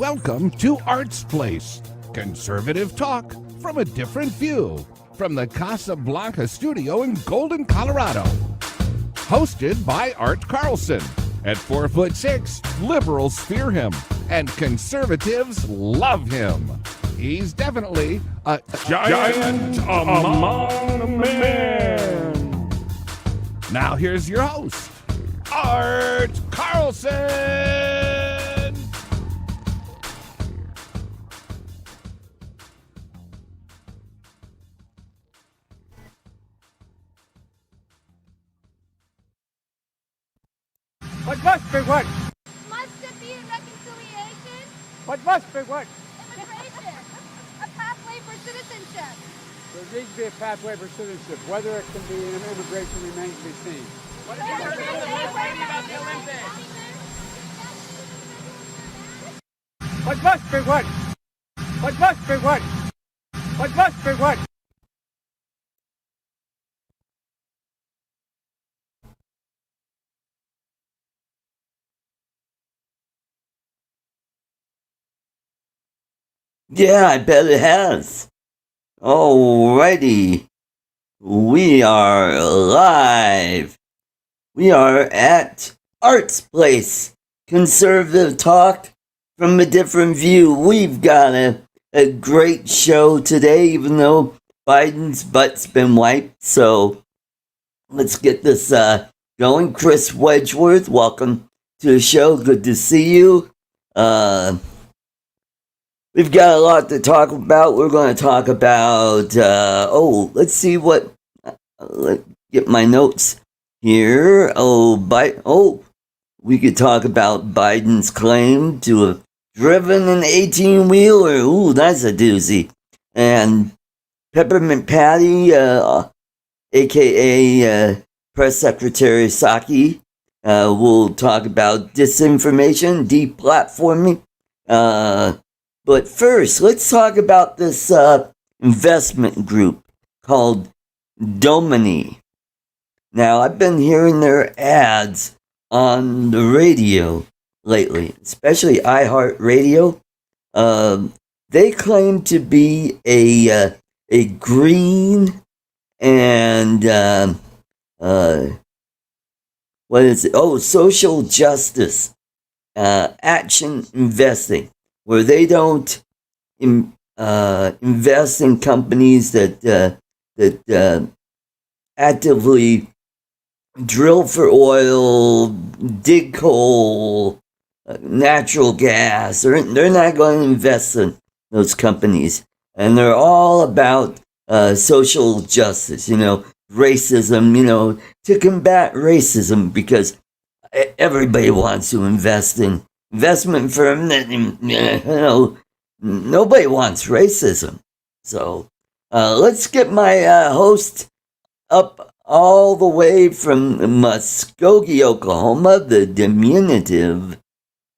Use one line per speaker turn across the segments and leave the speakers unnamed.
Welcome to Art's Place, conservative talk from a different view, from the Casablanca studio in Golden, Colorado. Hosted by Art Carlson. At 4'6", liberals fear him, and conservatives love him. He's definitely a giant among men. Now here's your host, Art Carlson.
What must be what?
Must it be reconciliation?
What must be what?
Immigration. A pathway for citizenship.
There needs to be a pathway for citizenship. Whether it can be an immigration remains to be seen.
What is your lady about the Olympics?
What must be what? What must be what? What must be what?
Yeah, I bet it has. Alrighty. We are live. We are at Art's Place. Conservative talk from a different view. We've got a great show today, even though Biden's butt's been wiped. So let's get this going. Chris Wedgeworth, welcome to the show. Good to see you. We've got a lot to talk about. We're going to talk about, let's see what, let's get my notes here. We could talk about Biden's claim to have driven an 18-wheeler. Ooh, that's a doozy. And Peppermint Patty, a.k.a. Press Secretary Psaki, will talk about disinformation, deplatforming. But first, let's talk about this investment group called Domini. Now, I've been hearing their ads on the radio lately, especially iHeartRadio. They claim to be a green and what is it? Oh, social justice action investing, where they don't invest in companies that actively drill for oil, dig coal, natural gas. They're not going to invest in those companies. And they're all about social justice, racism, to combat racism, because everybody wants to invest in investment firm that, nobody wants racism. So let's get my host up all the way from Muskogee, Oklahoma, the diminutive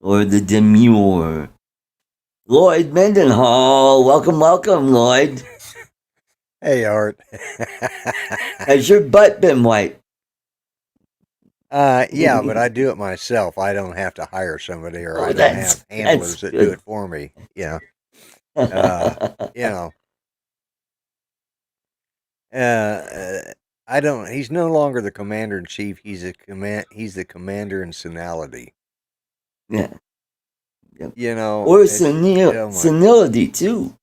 or the demure, Lloyd Mendenhall. Welcome, Lloyd.
Hey, Art.
Has your butt been wiped?
Yeah, but I do it myself. I don't have to hire somebody, or I don't have handlers that do it for me. Yeah. I don't. He's no longer the commander in chief. He's the commander in senility.
Yeah. Yep.
Or
senility too.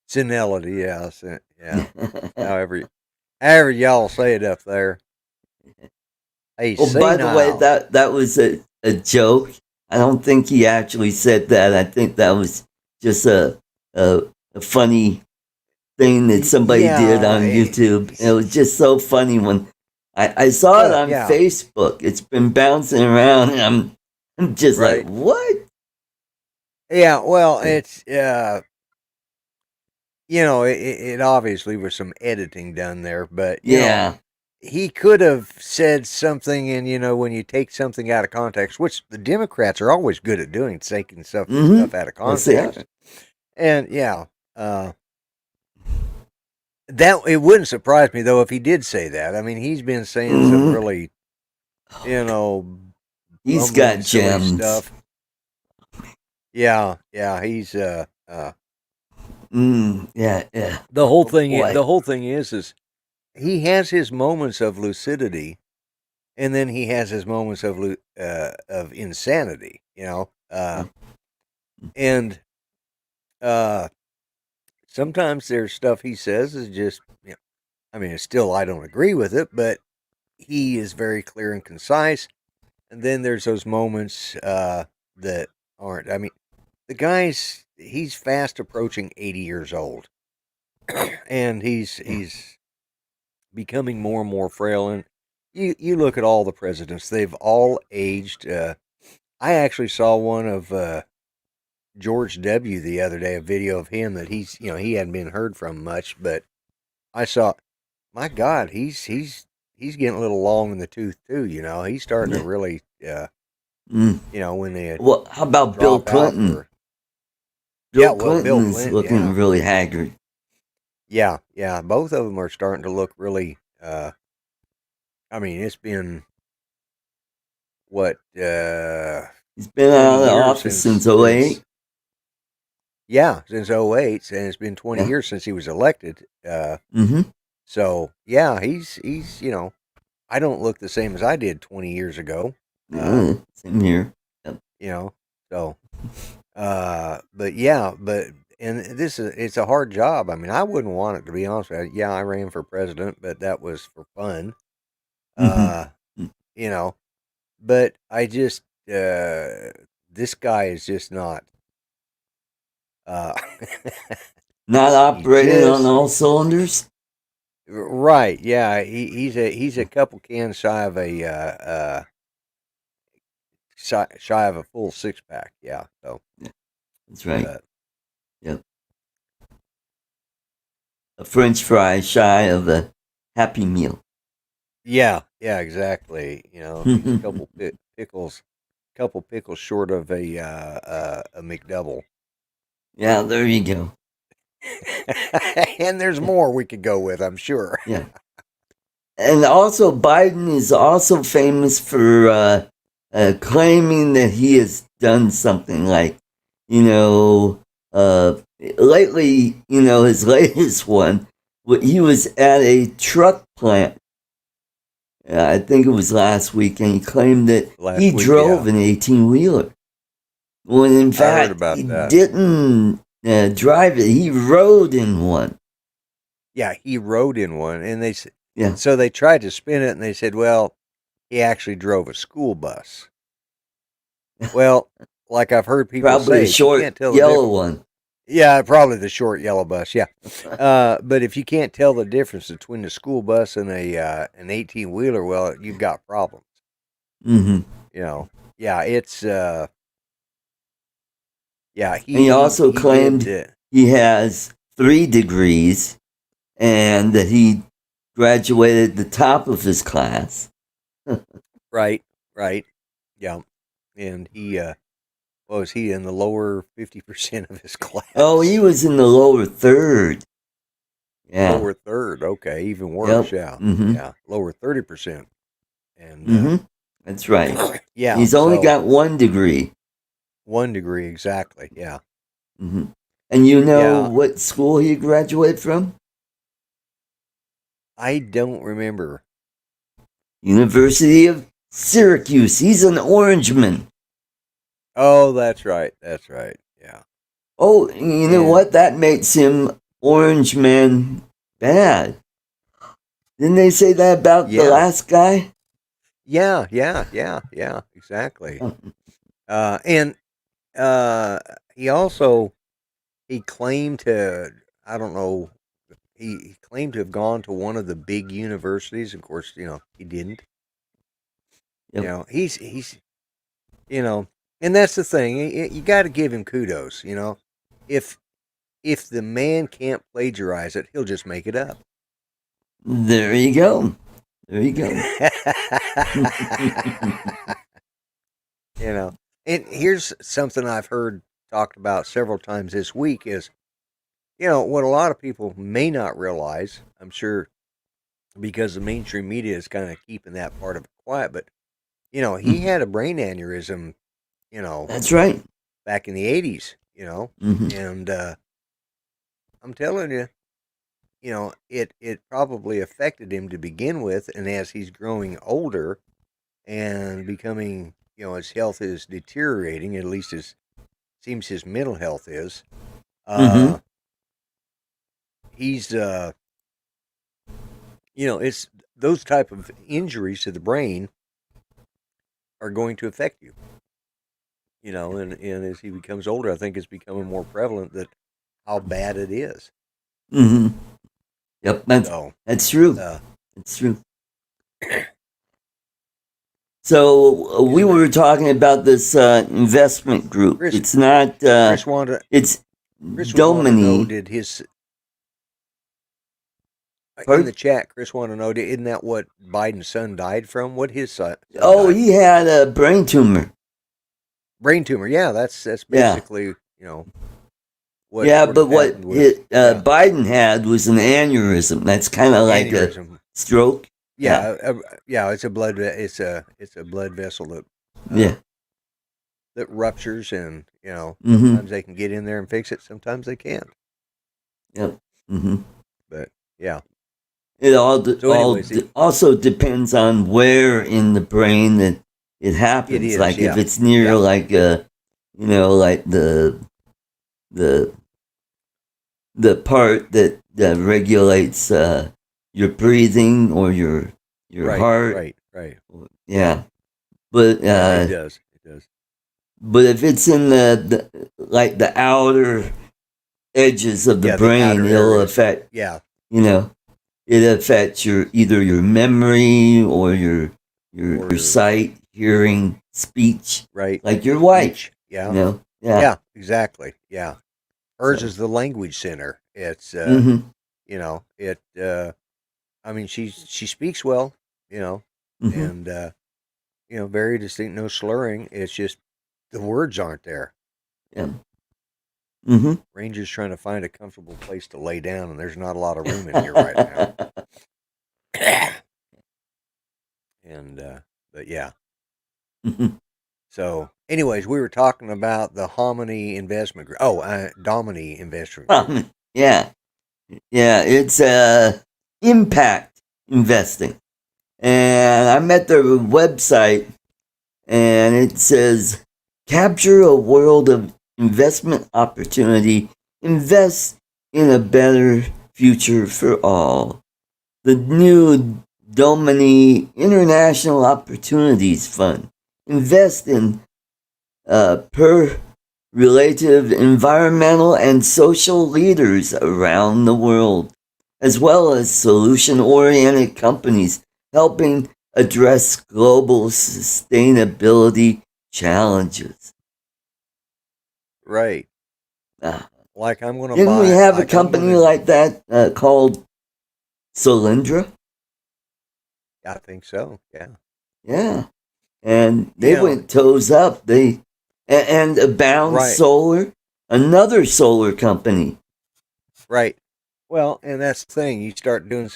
Senility, yeah. Yeah. however y'all say it up there. Hey,
by the way, that was a joke. I don't think he actually said that. I think that was just a funny thing that somebody did on YouTube. It was just so funny when I saw it on Facebook. It's been bouncing around, and I'm just like, what?
Yeah, well, it's it obviously was some editing done there, but he could have said something, and when you take something out of context, which the Democrats are always good at doing, taking stuff out of context, and that it wouldn't surprise me though if he did say that. I mean, he's been saying some really,
he's got gems.
Stuff. Yeah, he's
Yeah, yeah.
the whole
Oh,
thing.
boy.
The whole thing is he has his moments of lucidity, and then he has his moments of insanity. And uh, sometimes there's stuff he says is just, I mean, it's still I don't agree with it, but he is very clear and concise. And then there's those moments that aren't. I mean, he's fast approaching 80 years old, and he's becoming more and more frail. And you look at all the presidents; they've all aged. I actually saw one of George W. the other day, a video of him that he hadn't been heard from much, but I saw, my God, he's getting a little long in the tooth too. He's starting to really,
Mm.
when they
Well, how about Bill
drop out
Clinton?
for. Yeah,
Bill
well, Bill
Clinton is
Clinton,
looking
yeah.
really haggard.
Yeah, both of them are starting to look really. I mean, it's been what
He's been
20
out of the
years
office since '08.
Yeah, since '08, and it's been 20
Yeah.
years since he was elected.
Mm-hmm.
So yeah, he's I don't look the same as I did 20 years ago.
Same here. Yep.
So but yeah, and it's a hard job. I mean, I wouldn't want it, to be honest with you. Yeah, I ran for president, but that was for fun.
Mm-hmm.
But I just this guy is just not
Not operating on all cylinders.
right. Yeah, he's a couple cans shy of a full 6-pack. Yeah, so
That's right. Yep. A French fry shy of a Happy Meal.
yeah, exactly. He's a couple pickles short of a McDouble.
Yeah, there you go.
And there's more we could go with, I'm sure.
Yeah. And also, Biden is also famous for claiming that he has done something like, lately, his latest one, he was at a truck plant. I think it was last week, and he claimed that he drove an 18-wheeler. When in fact, he didn't drive it. He rode in one.
Yeah, he rode in one, and they said, so they tried to spin it, and they said, well, he actually drove a school bus. Well, like I've heard people
probably
say,
probably a short yellow one.
Yeah, probably the short yellow bus. Yeah, but if you can't tell the difference between a school bus and an 18-wheeler, well, you've got problems.
Mm-hmm.
Yeah, it's yeah.
He also claimed he has 3 degrees, and that he graduated the top of his class.
Right. Yeah, and he was he in the lower 50% of his class?
Oh, he was in the lower third. Yeah.
Lower third. Okay, even worse.
Yep.
Yeah.
Mm-hmm.
Yeah. Lower 30%. And
that's right.
Yeah.
He's only got 1 degree.
1 degree, exactly. Yeah.
Mm-hmm. And what school he graduated from?
I don't remember.
University of Syracuse. He's an Orangeman.
Oh, that's right. Yeah.
Oh, you know what? That makes him Orangeman bad. Didn't they say that about the last guy?
Yeah, exactly. And he claimed to, I don't know, he claimed to have gone to one of the big universities. Of course, he didn't.
Yep.
He's and that's the thing. You got to give him kudos. If the man can't plagiarize it, he'll just make it up.
There you go.
And here's something I've heard talked about several times this week is, what a lot of people may not realize, I'm sure, because the mainstream media is kind of keeping that part of it quiet, but, he had a brain aneurysm,
That's right.
back in the 80s, and I'm telling you, it probably affected him to begin with, and as he's growing older and becoming, his health is deteriorating, at least seems his mental health is. He's it's those type of injuries to the brain are going to affect you. And as he becomes older, I think it's becoming more prevalent that how bad it is.
Yep, that's true. That's true. So we were talking about this investment group.
Chris,
it's not.
Chris wanted.
It's
Chris
Domini.
Did his in the chat? Chris wanted to know. Isn't that what Biden's son died from? What his son?
He had a brain tumor.
Brain tumor. Yeah, that's basically what.
Yeah, but what Biden had was an aneurysm. That's kind of like a stroke.
Yeah, it's a blood. It's a blood vessel that that ruptures, and sometimes they can get in there and fix it. Sometimes they can't.
Yep.
But yeah,
it also depends on where in the brain that it happens. It is, like if it's near like like the part that regulates your breathing or your heart.
Right.
Yeah. But
it does.
But if it's in the like the outer edges of the brain, it'll affect.
Yeah.
It affects either your memory or your sight, hearing, speech.
Right.
Like your wife.
Yeah. Yeah. Exactly. Yeah. Hers is the language center. It's I mean, she speaks well, and very distinct, no slurring. It's just the words aren't there.
Yeah.
Ranger's trying to find a comfortable place to lay down, and there's not a lot of room in here right now. And but yeah. So, anyways, we were talking about the Hominy Investment Group. Domini Investment Group.
Yeah, it's impact investing, and I'm at their website, and it says, "Capture a world of investment opportunity. Invest in a better future for all." The new Domini International Opportunities Fund invest in relative environmental and social leaders around the world, as well as solution-oriented companies helping address global sustainability challenges.
Right. Like I'm going to buy.
Didn't we have a company like that called Solyndra?
I think so. Yeah.
Yeah. And they went toes up. And Abound Solar, another solar company.
Right. Well, and that's the thing. You start doing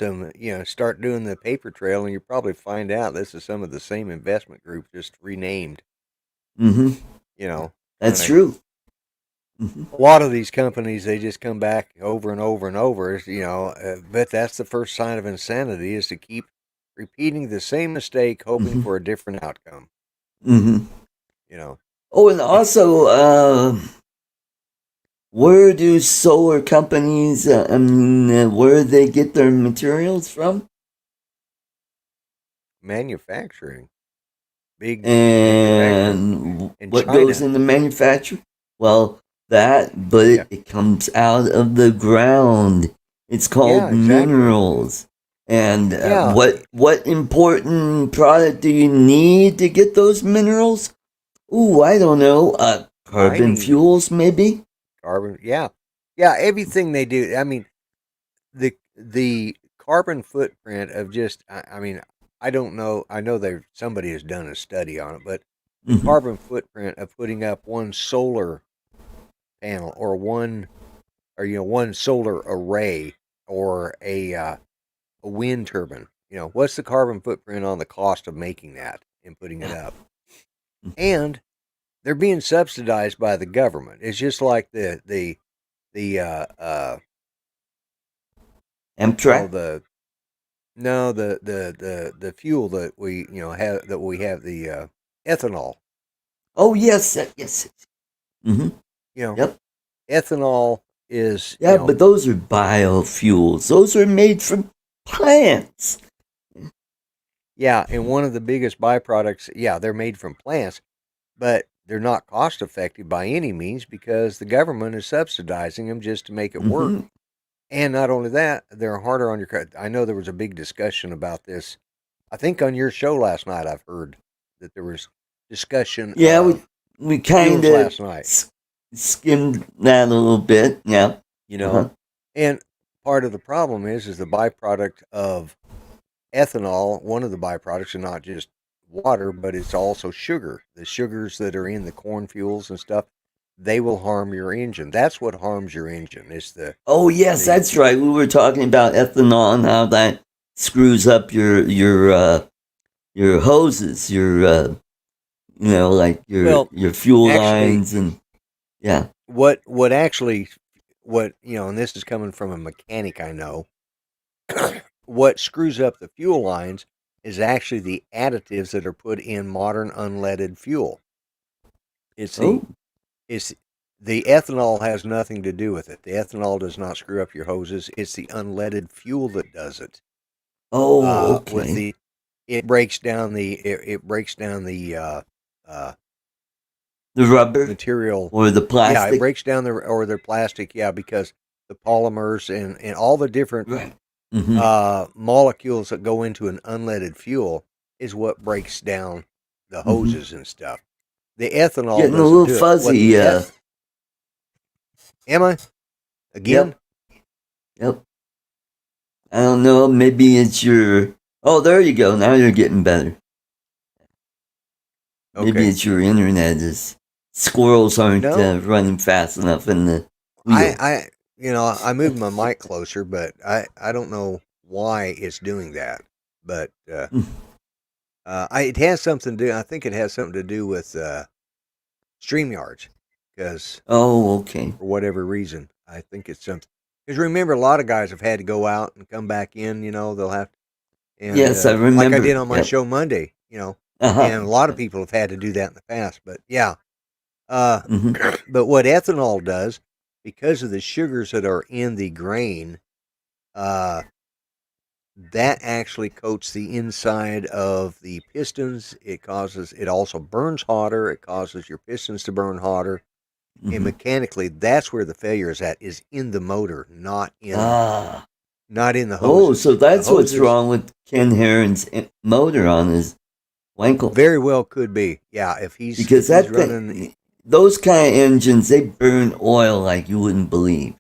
start doing the paper trail, and you probably find out this is some of the same investment group, just renamed.
That's true.
A lot of these companies, they just come back over and over and over, but that's the first sign of insanity, is to keep repeating the same mistake, hoping for a different outcome.
Oh, and also, where do solar companies, where do they get their materials from?
Manufacturing.
And what
China.
goes into manufacturing? Well, it comes out of the ground. It's called minerals. And what important product do you need to get those minerals? Ooh, I don't know. Carbon fuels, maybe?
Carbon, yeah. Yeah, everything they do. I mean, the carbon footprint of just, I don't know. I know somebody has done a study on it, but the carbon footprint of putting up one solar panel or one solar array or a wind turbine, what's the carbon footprint on the cost of making that and putting it up? And they're being subsidized by the government. It's just like the
Amtrak?
the fuel that we have the ethanol.
Oh, yes. Yes. Mm-hmm. Yep.
Ethanol is
but those are biofuels. Those are made from plants.
Yeah, and one of the biggest byproducts, they're made from plants, but they're not cost effective by any means because the government is subsidizing them just to make it work. And not only that, they're harder on your. I know there was a big discussion about this. I think on your show last night, I've heard that there was discussion.
Yeah, we kind of
last night
skimmed that a little bit. Yeah,
and part of the problem is the byproduct of ethanol. One of the byproducts is not just water, but it's also sugar. The sugars that are in the corn fuels and stuff, they will harm your engine. That's what harms your engine. It's the
that's right. We were talking about ethanol and how that screws up your hoses, your your fuel lines and
What and this is coming from a mechanic I know. What screws up the fuel lines is actually the additives that are put in modern unleaded fuel. It's the ethanol has nothing to do with it. The ethanol does not screw up your hoses. It's the unleaded fuel that does it.
Oh, okay.
It breaks down the
rubber
material
or the plastic.
Yeah, it breaks down the plastic. Yeah, because the polymers and all the different molecules that go into an unleaded fuel is what breaks down the hoses and stuff. The ethanol
getting a little fuzzy.
Am I? Again?
Yep. I don't know. Maybe it's your. Oh, there you go. Now you're getting better.
Okay.
Maybe it's your internet. Squirrels aren't running fast enough in the wheel.
I moved my mic closer, but I don't know why it's doing that. But it has something to do. I think it has something to do with StreamYards. Because
okay,
for whatever reason, I think it's something. Because remember, a lot of guys have had to go out and come back in. They'll have. And,
yes, I remember.
Like I did on my show Monday. And a lot of people have had to do that in the past. But yeah, but what ethanol does, because of the sugars that are in the grain, that actually coats the inside of the pistons. It also burns hotter. It causes your pistons to burn hotter. And mechanically, that's where the failure is in the motor, not in the hoses.
Oh, so that's what's wrong with Ken Herron's motor on his Wankel.
Very well could be. Yeah, if he's
running those kind of engines, they burn oil like you wouldn't believe.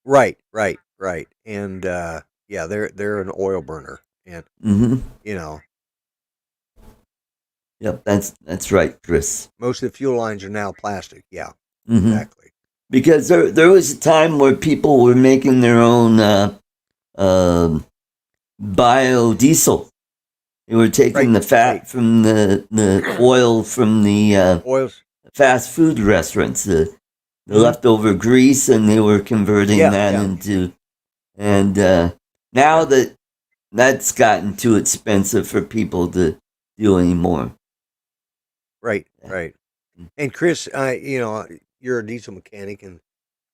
Right. And they're an oil burner. And
Yep, that's right, Chris.
Most of the fuel lines are now plastic. Yeah.
Exactly. Because there was a time where people were making their own biodiesel. They were taking the fat from the oil from the fast food restaurants, the leftover grease, and they were converting that into. And now that's gotten too expensive for people to do anymore.
Right. And Chris, you're a diesel mechanic, and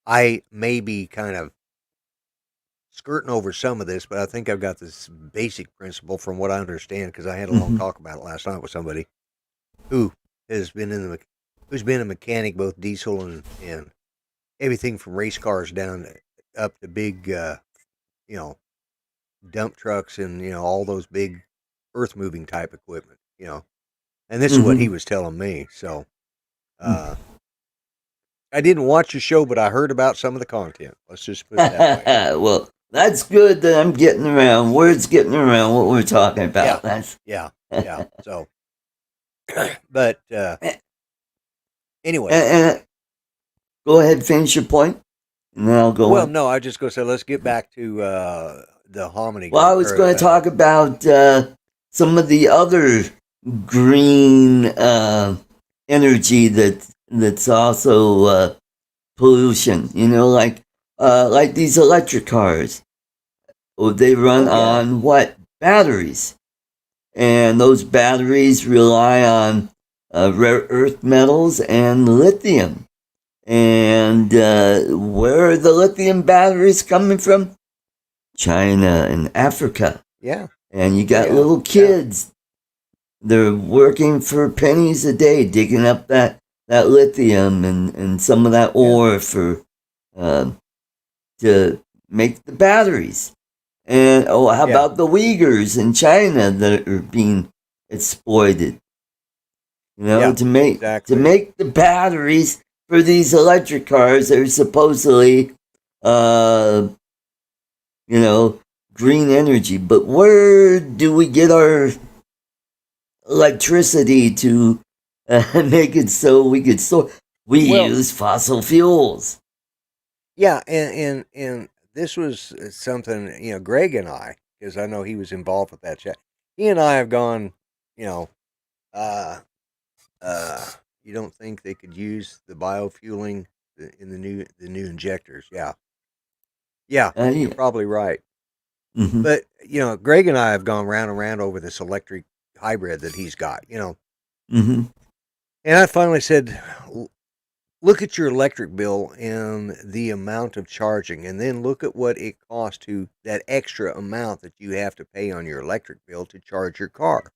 I may be kind of skirting over some of this, but I think I've got this basic principle from what I understand, because I had a long talk about it last night with somebody who has been who's been a mechanic, both diesel and everything from race cars down up to big, dump trucks and all those big earth moving type equipment, And this is what he was telling me. So, I didn't watch your show, but I heard about some of the content. Let's just put it that way.
Well, that's good that I'm getting around. Word's getting around what we're talking about.
Yeah. So, but anyway.
Go ahead, finish your point, and then I'll go on.
No, I was just going to say, let's get back to the hominy.
Well, I was going to talk about some of the other green energy that's also pollution. Like these electric cars. They run on what? Batteries. And those batteries rely on rare earth metals and lithium. And where are the lithium batteries coming from? China and Africa.
Yeah.
And you got little kids. They're working for pennies a day, digging up that lithium and some of that ore for to make the batteries. And how about the Uyghurs in China that are being exploited? To make the batteries for these electric cars. They're supposedly, green energy. But where do we get our electricity to make it so we could store? We use fossil fuels.
Yeah, and this was something, Greg and I, because I know he was involved with that chat. He and I have gone, you don't think they could use the biofueling in the new injectors? Yeah, you're probably right.
Mm-hmm.
But Greg and I have gone round and round over this electric hybrid that he's got.
Mm-hmm.
And I finally said, look at your electric bill and the amount of charging, and then look at what it costs to that extra amount that you have to pay on your electric bill to charge your car.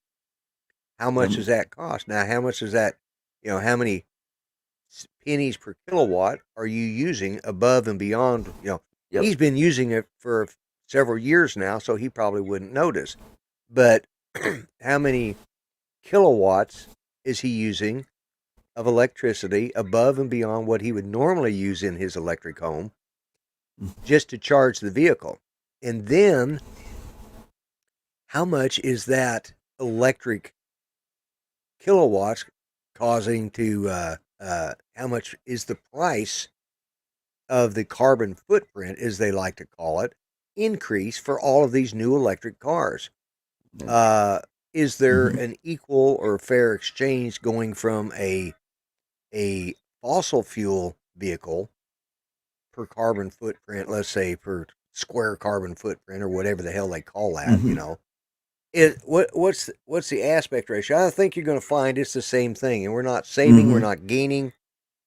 How much does that cost? Now, how much is that? How many pennies per kilowatt are you using above and beyond? He's been using it for several years now, so he probably wouldn't notice. But how many kilowatts is he using of electricity above and beyond what he would normally use in his electric home just to charge the vehicle? And then how much is that electric kilowatts causing to, how much is the price of the carbon footprint, as they like to call it, increase for all of these new electric cars? Is there an equal or fair exchange going from a fossil fuel vehicle per carbon footprint, let's say per square carbon footprint or whatever the hell they call that, what's the aspect ratio? I think you're going to find it's the same thing, and we're not saving, we're not gaining.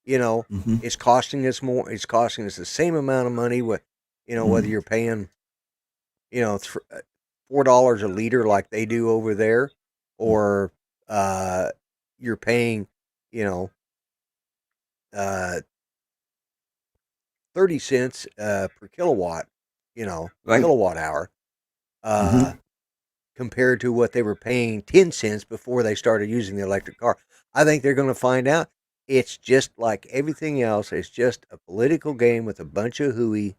It's costing us more. It's costing us the same amount of money. Whether you're paying, $4 a liter like they do over there, or you're paying, 30 cents per kilowatt, kilowatt hour, compared to what they were paying 10 cents before they started using the electric car. I think they're going to find out it's just like everything else. It's just a political game with a bunch of hooey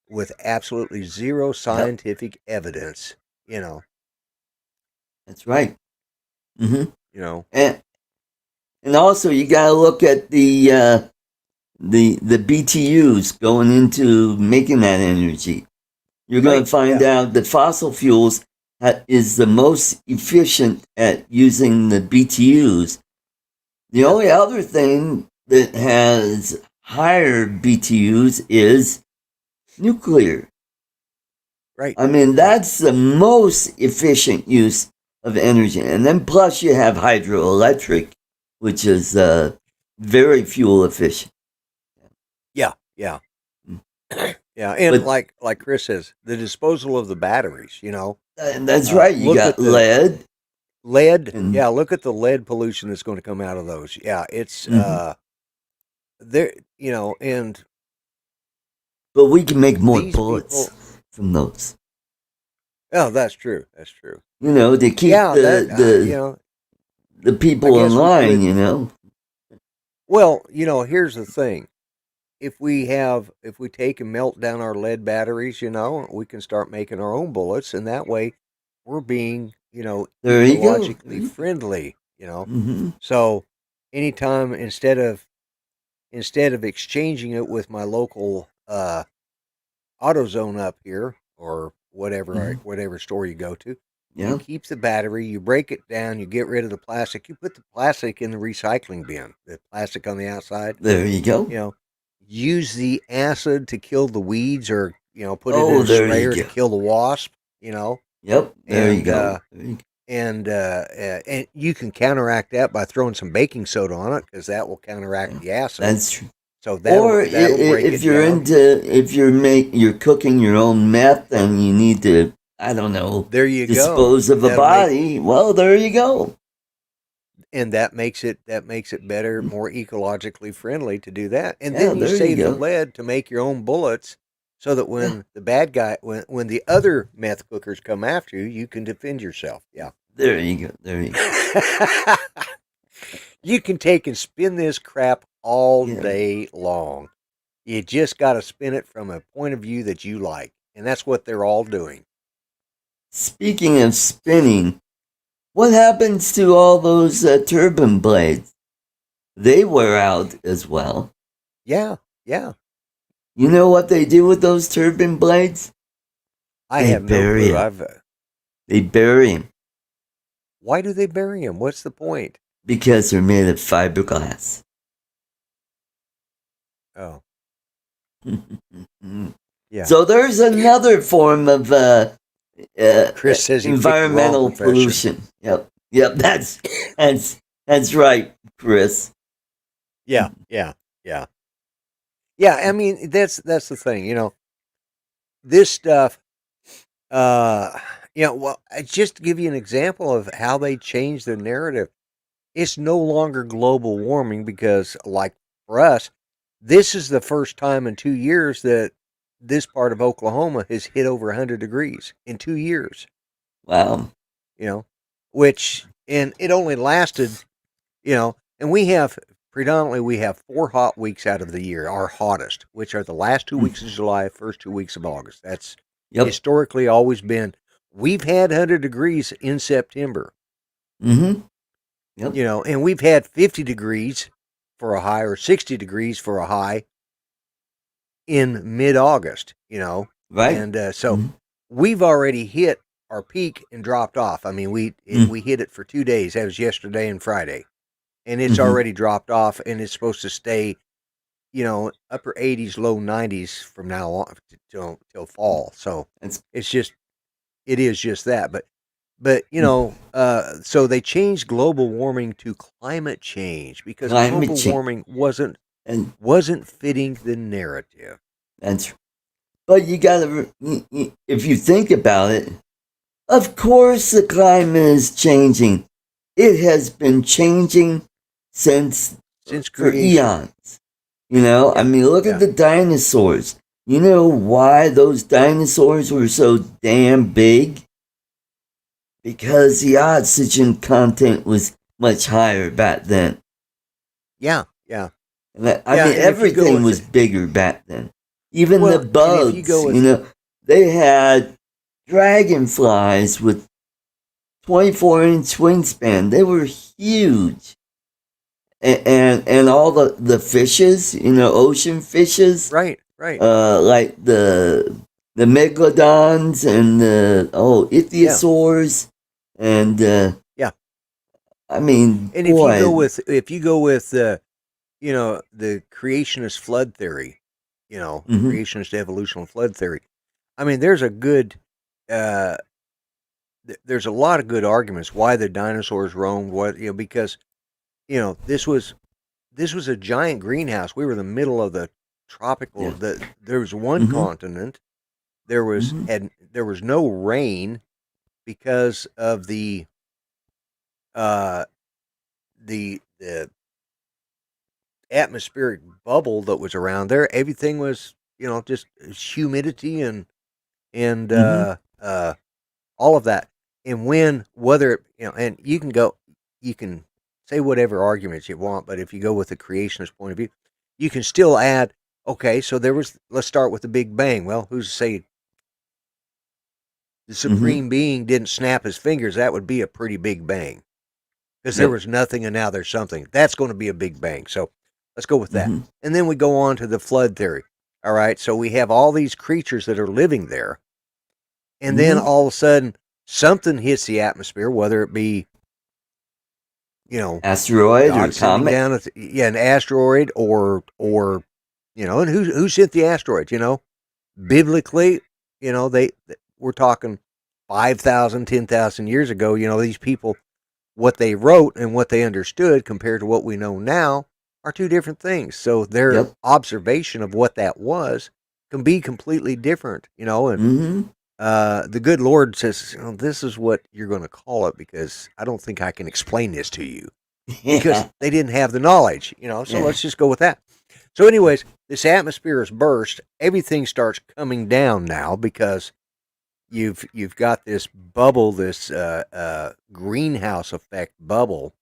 with absolutely zero scientific evidence,
That's right.
And
also you got to look at the BTUs going into making that energy. You're going to find out that fossil fuels is the most efficient at using the BTUs. The only other thing that has higher BTUs is nuclear.
Right.
I mean, that's the most efficient use of energy. And then plus you have hydroelectric, which is very fuel efficient.
Yeah. And like Chris says, the disposal of the batteries,
That's right. You got lead.
Look at the lead pollution that's going to come out of those. Yeah, it's there, and
but we can make more bullets from those.
Oh, that's true. That's true.
To keep the people in line.
Well, here's the thing: if we take and melt down our lead batteries, we can start making our own bullets, and that way, we're being ecologically friendly. So anytime instead of exchanging it with my local AutoZone up here or whatever store you go to,
Yeah.
You keep the battery, you break it down, you get rid of the plastic, you put the plastic in the recycling bin, the plastic on the outside.
There you go.
Use the acid to kill the weeds, or put it
Oh,
in a
there you
sprayer to
go.
kill the wasp.
Yep. There you go.
And you can counteract that by throwing some baking soda on it, because that will counteract the acid.
That's true.
So that'll break
if
it
you're
down.
if you're cooking your own meth and you need to, I don't know,
There you
dispose
go.
of a body, well, there you go.
And that makes it better, more ecologically friendly to do that. And
Yeah,
then you
there you
save the
go.
lead to make your own bullets, so that when the bad guy, when the other meth cookers come after you, you can defend yourself. Yeah.
There you go. There you go.
You can take and spin this crap all
Yeah.
day long. You just got to spin it from a point of view that you like. And that's what they're all doing.
Speaking of spinning, what happens to all those turbine blades? They wear out as well.
Yeah, yeah.
You know what they do with those turbine blades?
I
They
have no
bury
clue.
'em. They bury them
Why do they bury them? What's the point?
because they're made of fiberglass.
Oh, yeah.
So there's another form of
Chris says he picked the wrong
environmental
profession.
pollution. Yep. That's right, Chris.
Yeah. I mean, that's the thing. This stuff. Well, just to give you an example of how they changed their narrative, it's no longer global warming, because, like, for us, this is the first time in 2 years that this part of Oklahoma has hit over 100 degrees in 2 years.
Wow.
Which, and it only lasted, and we have 4 hot weeks out of the year, our hottest, which are the last 2 weeks of July, first 2 weeks of August. That's historically always been. We've had 100 degrees in September.
Mm-hmm. Yep.
And we've had 50 degrees for a high, or 60 degrees for a high in mid-August,
Right.
And so we've already hit our peak and dropped off. I mean, we hit it for 2 days. That was yesterday and Friday. And it's already dropped off, and it's supposed to stay, upper 80s, low 90s from now on till fall. So it is just that. But so they changed global warming to climate change, because global warming wasn't fitting the narrative.
But you gotta, if you think about it, of course the climate is changing. It has been changing since for eons. I mean, look at the dinosaurs. You know why those dinosaurs were so damn big? Because the oxygen content was much higher back then.
Yeah.
I mean, everything was bigger back then. Even the bugs, they had dragonflies with 24-inch wingspan. They were huge. And all the fishes, ocean fishes.
Right.
Like the megalodons and the ichthyosaurs. And I mean,
and
boy,
if you go with the creationist flood theory, creationist evolutional flood theory, I mean, there's a lot of good arguments why the dinosaurs roamed. Because this was a giant greenhouse. We were in the middle of the tropical. There was one continent. There was no rain because of the atmospheric bubble that was around there. Everything was, just humidity and all of that. And whether and you can say whatever arguments you want, but if you go with the creationist point of view, you can still add, okay, so let's start with the Big Bang. Well, who's to say the Supreme Being didn't snap his fingers? That would be a pretty big bang. Because there was nothing and now there's something. That's going to be a big bang. So let's go with that. And then we go on to the flood theory. All right. So we have all these creatures that are living there. And then all of a sudden something hits the atmosphere, whether it be,
asteroid or
God sending
comet.
down an asteroid or and who sent the asteroid? Biblically, we're talking 5,000, 10,000 years ago. These people, what they wrote and what they understood compared to what we know now are two different things. So their observation of what that was can be completely different. And the good Lord says, this is what you're going to call it, because I don't think I can explain this to you, because they didn't have the knowledge. So let's just go with that. So, anyways, this atmosphere is burst. Everything starts coming down now because you've got this bubble, this greenhouse effect bubble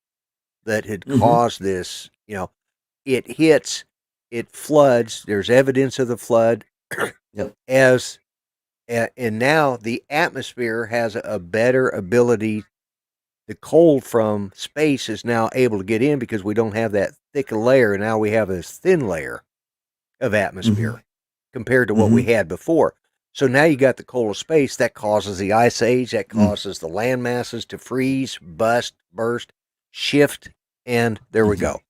that had caused this. It hits, it floods. There's evidence of the flood. And now the atmosphere has a better ability. The cold from space is now able to get in because we don't have that thick layer. Now we have this thin layer of atmosphere compared to what we had before. So now you got the cold of space that causes the ice age, that causes the land masses to freeze, burst, shift, and there we go.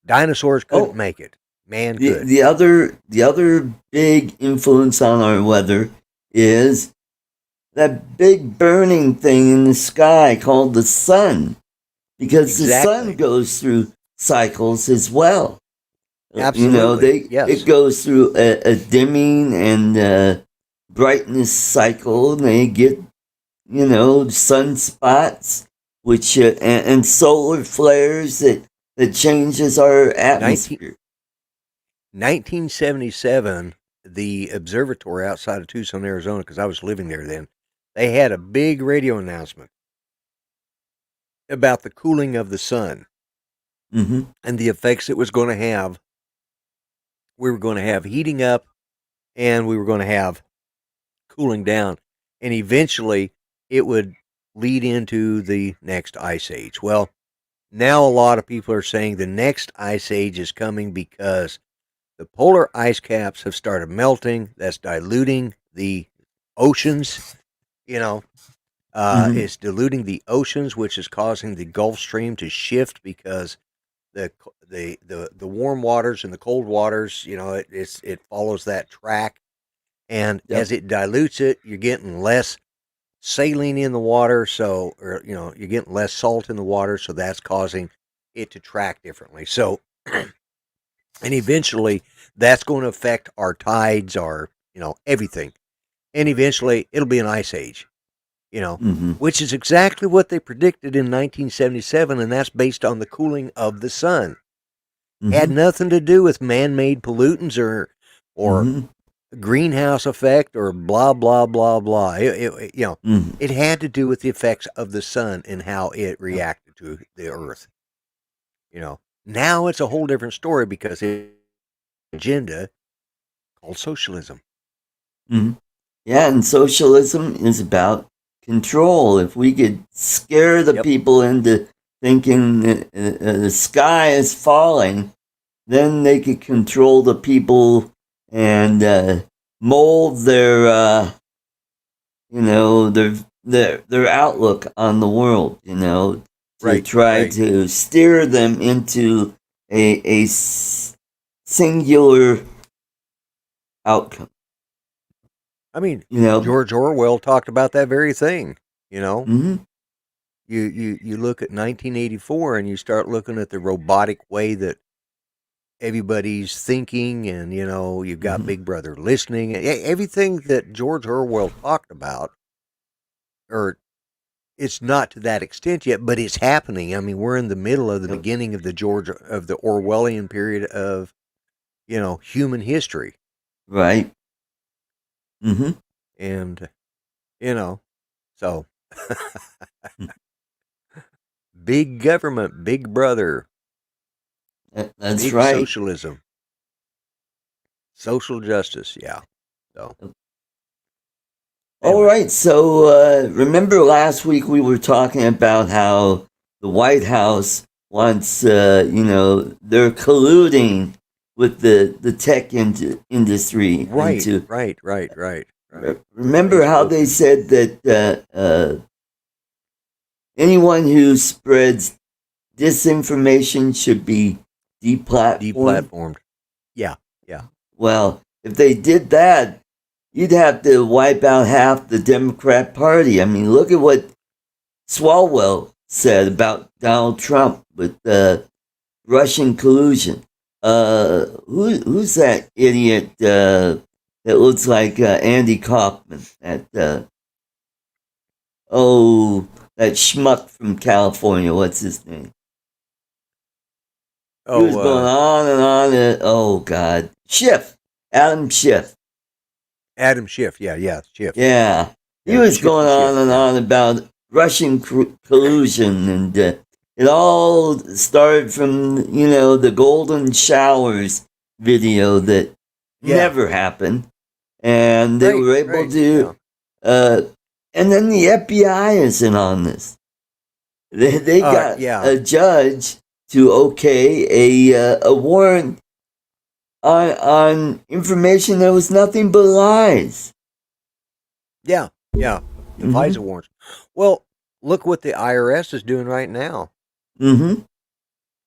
Dinosaurs couldn't make it. Man could.
The other big influence on our weather is that big burning thing in the sky called the sun, because the sun goes through cycles as well.
Absolutely.
It goes through a dimming and brightness cycle, and they get sunspots, which and solar flares that changes our atmosphere.
1977, the observatory outside of Tucson, Arizona, because I was living there then, they had a big radio announcement about the cooling of the sun and the effects it was going to have. We were going to have heating up, and we were going to have cooling down, and eventually it would lead into the next ice age. Well, now a lot of people are saying the next ice age is coming because the polar ice caps have started melting. That's diluting the oceans. It's diluting the oceans, which is causing the Gulf Stream to shift because the warm waters and the cold waters, it follows that track, and as it dilutes it, you're getting less saline in the water. So, you're getting less salt in the water, so that's causing it to track differently. So, and eventually, that's going to affect our tides, our everything, and eventually it'll be an ice age. Which is exactly what they predicted in 1977, and that's based on the cooling of the sun. Had nothing to do with man-made pollutants or greenhouse effect or blah blah blah blah. It had to do with the effects of the sun and how it reacted to the earth. Now it's a whole different story because it's an agenda called socialism.
Yeah, and socialism is about control. If we could scare the people into thinking the sky is falling, then they could control the people and mold their their outlook on the world. To steer them into a singular outcome.
I mean, George Orwell talked about that very thing. You look at 1984 and you start looking at the robotic way that everybody's thinking, and you've got Big Brother listening. Everything that George Orwell talked about, or it's not to that extent yet, but it's happening. I mean, we're in the middle of the beginning of the Orwellian period of human history.
Right.
And so big government, Big Brother.
That's
big
right.
Socialism, social justice. Yeah. So.
All right. So remember last week we were talking about how the White House wants, they're colluding with the tech industry.
Right.
Remember how they said that anyone who spreads disinformation should be deplatformed.
Deplatformed. Yeah.
Well, if they did that, you'd have to wipe out half the Democrat Party. I mean, look at what Swalwell said about Donald Trump with Russian collusion. Who's that idiot that looks like Andy Kaufman? That schmuck from California. What's his name? He was going on and on. Oh God, Adam Schiff.
Adam Schiff. Yeah, Schiff.
Yeah, he was going on and on about Russian collusion, and it all started from the Golden Showers video that never happened, and they were able to. And then the FBI is in on this. They got a judge to okay a warrant on information that was nothing but lies.
Yeah. The FISA warrants. Well, look what the IRS is doing right now.
Mm-hmm.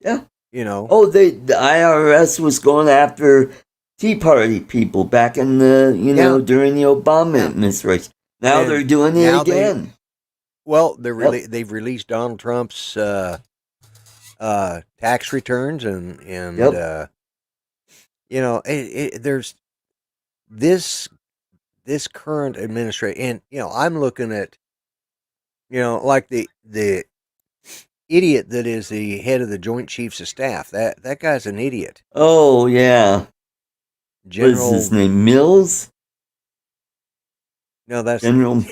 Yeah.
The
IRS was going after Tea Party people back in the during the Obama administration. Now they're doing it again.
They've released Donald Trump's tax returns and there's this current administration, and I'm looking at like the idiot that is the head of the Joint Chiefs of Staff. That guy's an idiot.
Oh yeah,
General.
What's his name? Mills.
No, that's
General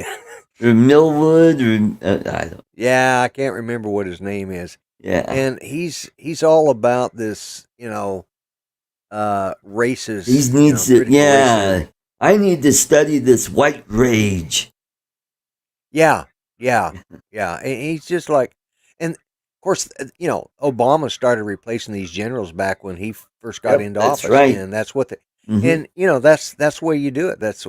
or Millwood or I don't.
Yeah, I can't remember what his name is.
Yeah,
and he's all about this, racist.
He needs it. Yeah, racism. I need to study this white rage.
Yeah. And he's just like, and of course, Obama started replacing these generals back when he first got into office,
right.
And that's what and that's the way you do it. That's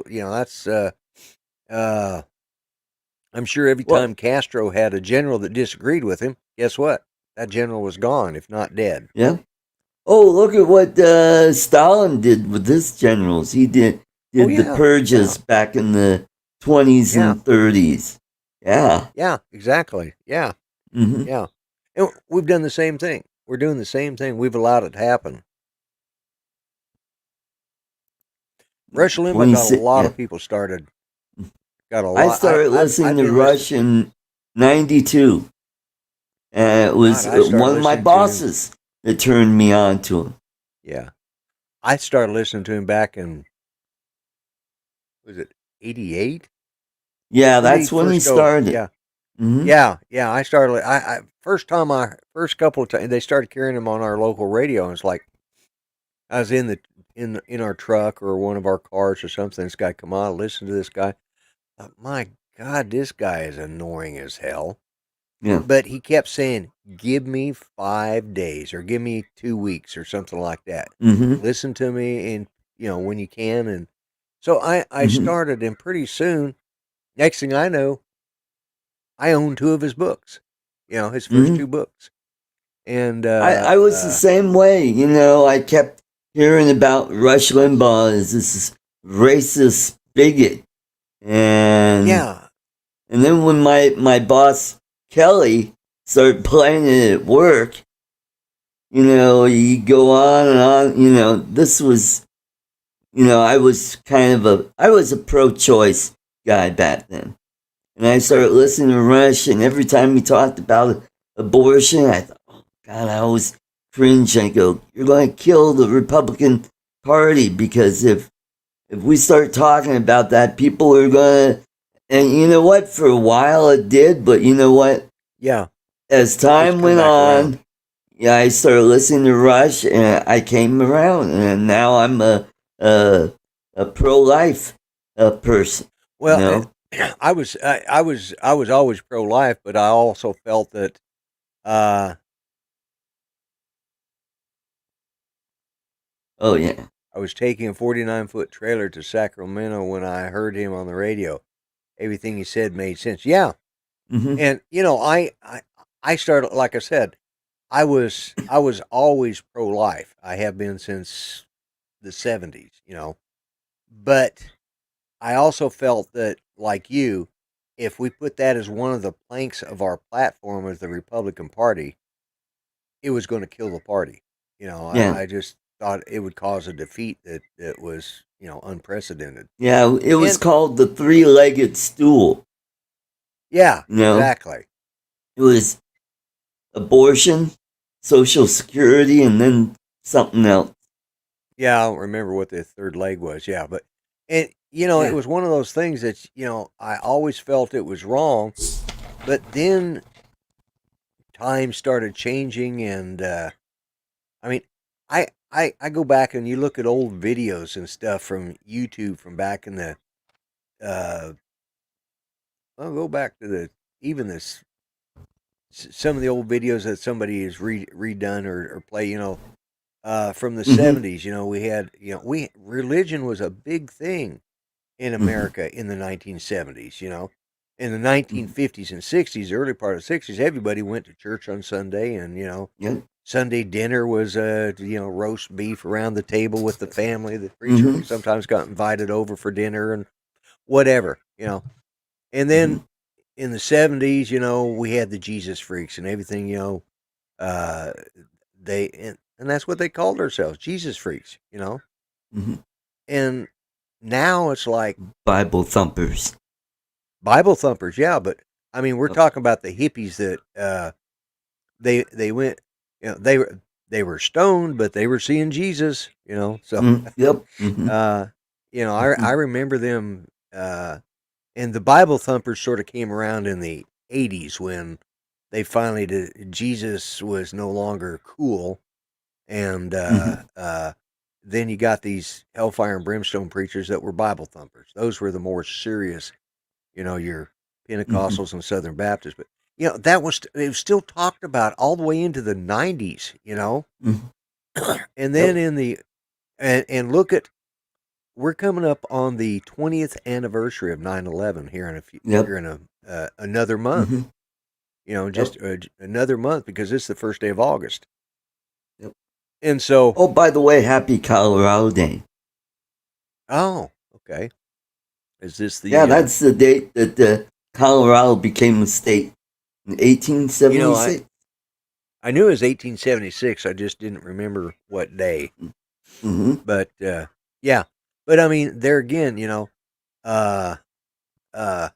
I'm sure every time Castro had a general that disagreed with him, guess what? That general was gone, if not dead.
Yeah. Oh, look at what Stalin did with his generals. He did the purges back in the 20s and 30s. Yeah.
Yeah, exactly. Yeah.
Mm-hmm.
Yeah. And we've done the same thing. We're doing the same thing. We've allowed it to happen. Rush Limbaugh got a lot of people started. Got a lot.
I started listening to Rush in 92. It was one of my bosses that turned me on to him.
Yeah. I started listening to him back in, was it 88?
Yeah, that's when he started.
Yeah.
Mm-hmm.
Yeah. I started, first couple of times, they started carrying him on our local radio, and it's like, I was in our truck or one of our cars or something. This guy come on, listen to this guy. My God, this guy is annoying as hell.
Yeah.
But he kept saying, give me 5 days or give me 2 weeks or something like that.
Mm-hmm.
Listen to me and when you can. And so I started, and pretty soon, next thing I know, I own 2 of his books, his first 2 books. And
I was the same way. I kept hearing about Rush Limbaugh as this racist bigot. And then when my boss Kelly started playing it at work, you go on and on. This was, I was a pro-choice guy back then, and I started listening to Rush, and every time he talked about abortion, I thought, oh God, I always cringe. I go, you're going to kill the Republican Party, because if we start talking about that, people are going to, and you know what? For a while it did, but you know what?
Yeah.
As time went on, I started listening to Rush, and I came around, and now I'm a pro-life person.
Well, I was always pro-life, but I also felt that
oh yeah.
I was taking a 49-foot trailer to Sacramento when I heard him on the radio. Everything he said made sense. Yeah,
Mm-hmm.
And I started, like I said, I was always pro life. I have been since the 70s, but I also felt that, like you, if we put that as one of the planks of our platform as the Republican Party, it was going to kill the party.
Yeah.
I just thought it would cause a defeat that was, unprecedented.
Yeah, it was
And
called the three-legged stool.
yeah,
You know,
exactly.
it was abortion, Social Security, and then something else.
Yeah, I don't remember what the third leg was. Yeah, but it
Yeah.
it was one of those things that I always felt it was wrong, but then times started changing, and I mean, I go back and you look at old videos and stuff from YouTube from back in the uh, I'll go back to the even this some of the old videos that somebody has redone or play, from the
Mm-hmm.
70s. We had we religion was a big thing in
Mm-hmm.
America in the 1970s. In the
Mm-hmm.
1950s and 60s, early part of the 60s, everybody went to church on Sunday, and
Yeah.
Sunday dinner was roast beef around the table with the family. The preacher
Mm-hmm.
sometimes got invited over for dinner and whatever. And
Mm-hmm.
then in the 70s, we had the Jesus freaks and everything. Uh, and that's what they called themselves, Jesus freaks.
Mm-hmm.
And now it's like
Bible thumpers.
Bible thumpers, yeah, but I mean, we're
Yep.
talking about the hippies that they went, they were stoned, but they were seeing Jesus. So
Yep. Mm-hmm.
uh,
Mm-hmm.
I remember them, and the Bible thumpers sort of came around in the '80s when they finally did. Jesus was no longer cool, and
Mm-hmm.
then you got these hellfire and brimstone preachers that were Bible thumpers. Those were the more serious, your
Mm-hmm.
Pentecostals and Southern Baptists. But it was still talked about all the way into the '90s.
Mm-hmm.
And then
Yep.
in the and look at, we're coming up on the 20th anniversary of 9/11 here in a few
Yep.
here in another month.
Mm-hmm. Yep.
Just another month, because it's the first day of August.
Yep.
And so,
Oh, by the way, happy Colorado Day.
oh, okay. Is this
Yeah,
the
that's the date that Colorado became a state in
you know, I
1876.
I knew it was 1876. I just didn't remember what day.
Mm-hmm.
But yeah. But I mean, there again, uh uh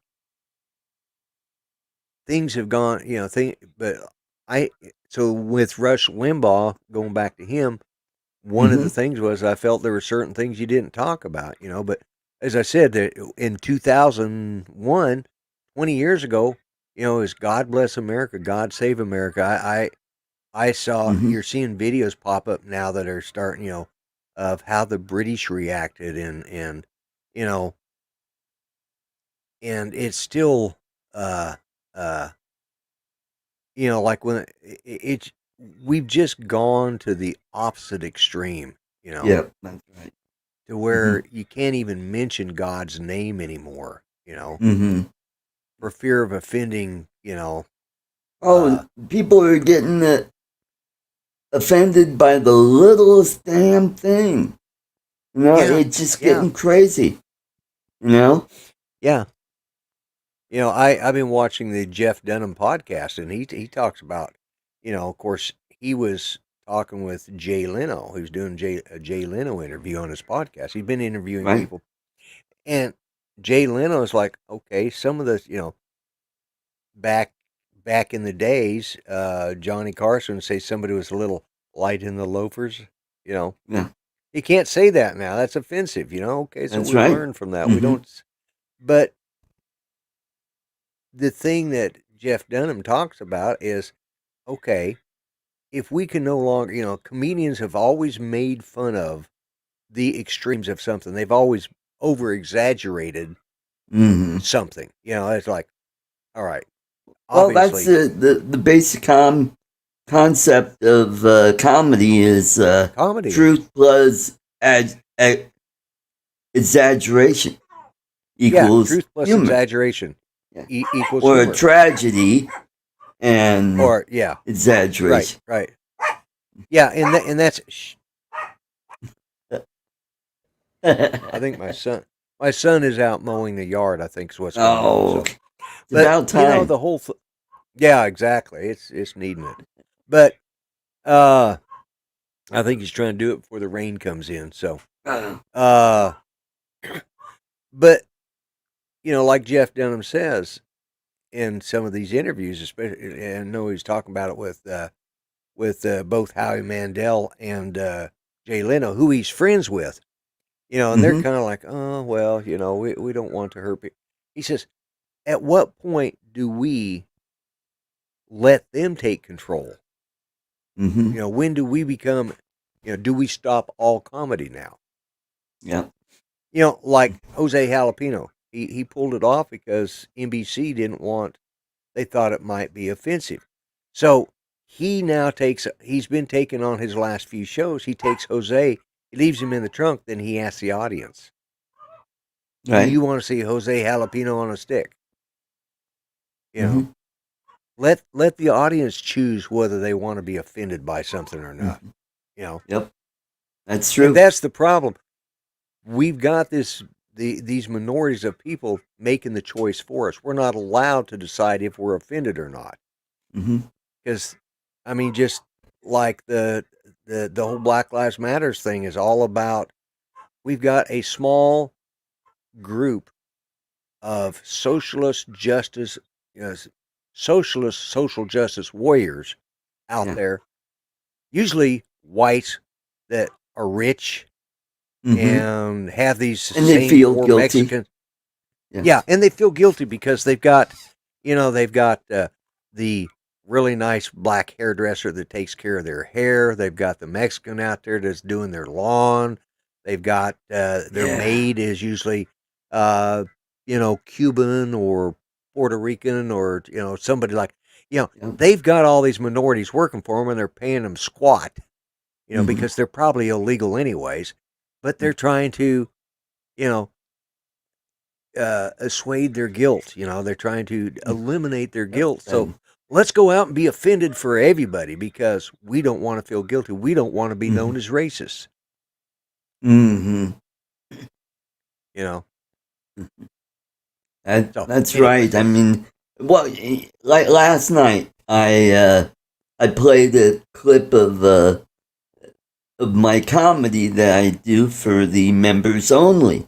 things have gone, but I so with Rush Limbaugh, going back to him, one of
Mm-hmm.
the things was I felt there were certain things you didn't talk about. But as I said, that in 2001, 20 years ago, is God Bless America, God Save America. I saw,
Mm-hmm.
you're seeing videos pop up now that are starting, of how the British reacted, and you know, and it's still, uh, uh, like when it's, we've just gone to the opposite extreme,
Yep, that's right.
to
Mm-hmm.
where you can't even mention God's name anymore,
Mm-hmm.
for fear of offending.
Oh, people are getting offended by the littlest damn thing.
Yeah,
It's just
yeah,
getting crazy. You know?
yeah. I've been watching the Jeff Dunham podcast, and he talks about, of course, he was talking with Jay Leno, who's doing a Jay Leno interview on his podcast. He's been interviewing
Right?
people, and Jay Leno is like, okay, some of the, back back in the days, Johnny Carson would say somebody was a little light in the loafers. You know,
Yeah,
you can't say that now. That's offensive. Okay, so
that's
we've
right.
learned from that. We
Mm-hmm.
don't. But the thing that Jeff Dunham talks about is, okay, if we can no longer, comedians have always made fun of the extremes of something. They've always over exaggerated
Mm-hmm.
something. It's like, all right,
Well, that's
obviously,
the basic concept of comedy is
comedy.
truth plus exaggeration
Yeah,
equals
truth plus
humor.
exaggeration. equals
or
humor.
a tragedy and
Or yeah,
exaggeration.
right. Yeah, and that's. I think my son is out mowing the yard. I think is what's going on. So.
It's about time.
You know the whole. Yeah, exactly. It's needing it, but I think he's trying to do it before the rain comes in. So, but like Jeff Dunham says in some of these interviews, especially, and I know he's talking about it with both Howie Mandel and Jay Leno, who he's friends with. And they're kind of like, oh well, we don't want to hurt people. He says, at what point do we let them take control? When do we become, do we stop all comedy now?
Yeah.
Like Jose Jalapeno, he pulled it off because NBC they thought it might be offensive. So he's been taking on his last few shows. He takes Jose, he leaves him in the trunk, then he asks the audience,
right.
Do you want to see Jose Jalapeno on a stick? Let the audience choose whether they want to be offended by something or not.
Yep, that's true.
And that's the problem. We've got these minorities of people making the choice for us. We're not allowed to decide if we're offended or not. Because, just like the whole Black Lives Matters thing is all about, we've got a small group of socialist social justice warriors out there, usually whites that are rich and have these
and they feel guilty.
Mexican. Yeah, and they feel guilty because they've got the really nice black hairdresser that takes care of their hair. They've got the Mexican out there that's doing their lawn. They've got their maid is usually Cuban or Puerto Rican or somebody like they've got all these minorities working for them and they're paying them squat because they're probably illegal anyways, but they're trying to assuage their guilt. They're trying to eliminate their guilt. So let's go out and be offended for everybody because we don't want to feel guilty. We don't want to be known as racist.
That's right. Like last night, I played a clip of my comedy that I do for the members only